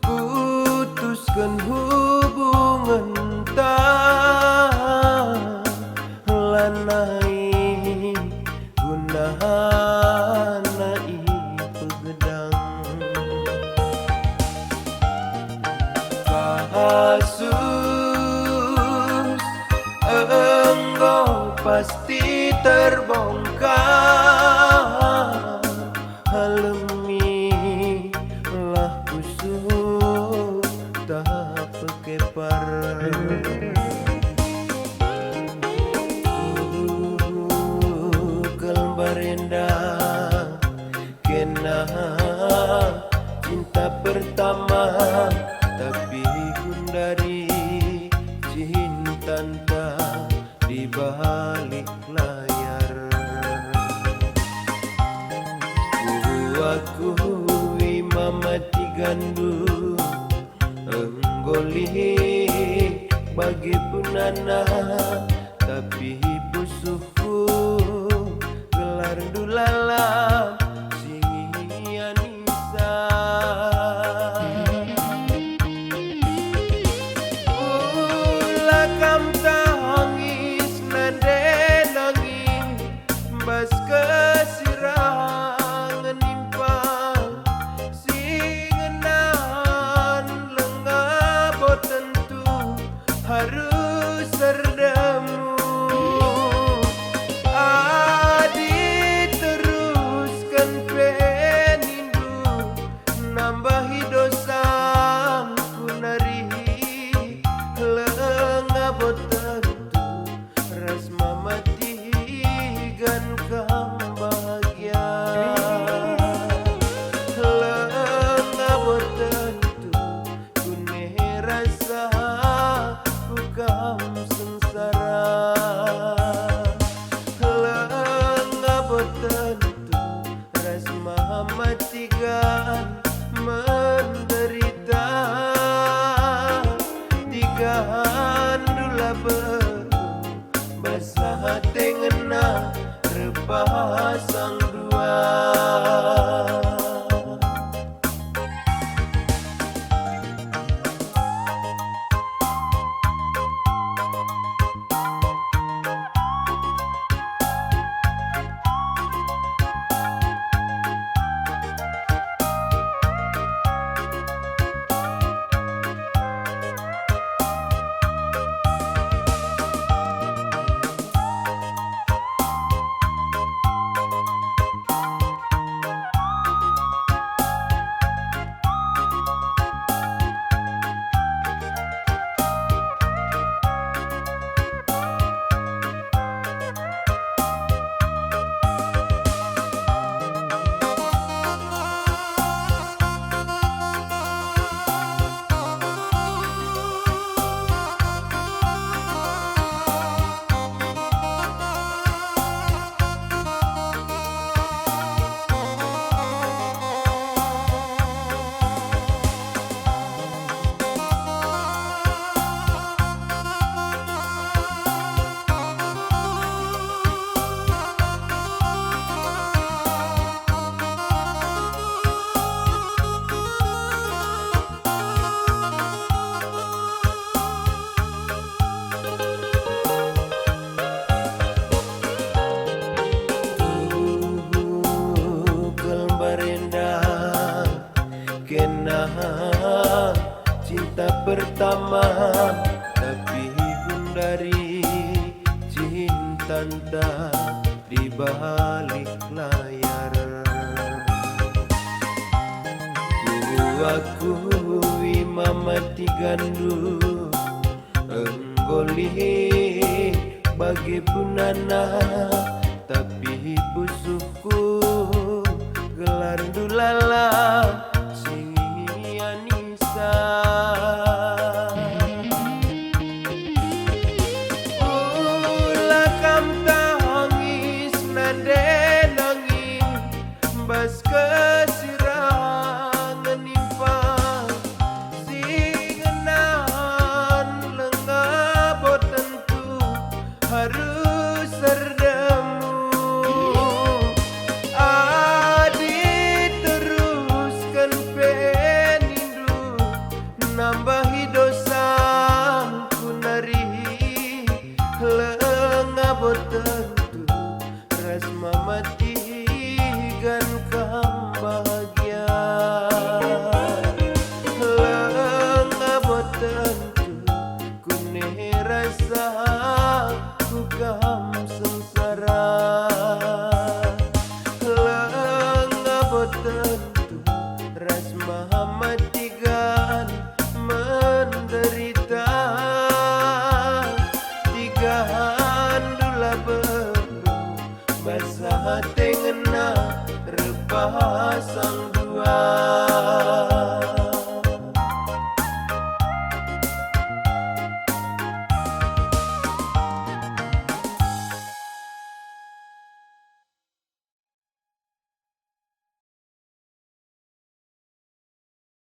Putuskan hubungan tak lanai gunanai pegedang kasus engkau pasti terbongkar halemi lah kusuk tak pekepar kelbarenda kena cinta pertama tapi dari cinta di balik layar aku mati gandu enggoli bagi punana tapi pusuhku gelar dulalam singi anisa ulah kam tangis nade nangis bas kesirang nimpa singenan lengah tentu harus serdemu adi terus cinta pertama, tapi pun dari cinta di balik layar. Ku akui mamati gandu enggoli bagi punana, tapi busuku gelar dulala singi Anissa. Ula kam tangis nade nangis bas kesirangan nimpa singenan lengah tentu harus serdemu. Adi teruskan penindu nambahi dosa kunari lengah tentu ras mamati gan kam bahagia. Lengah tentu kune rasa ku kam sengsara. Lengah tentu ras mamati gan menderita. Tiga handula beru basah tengena repasang dua.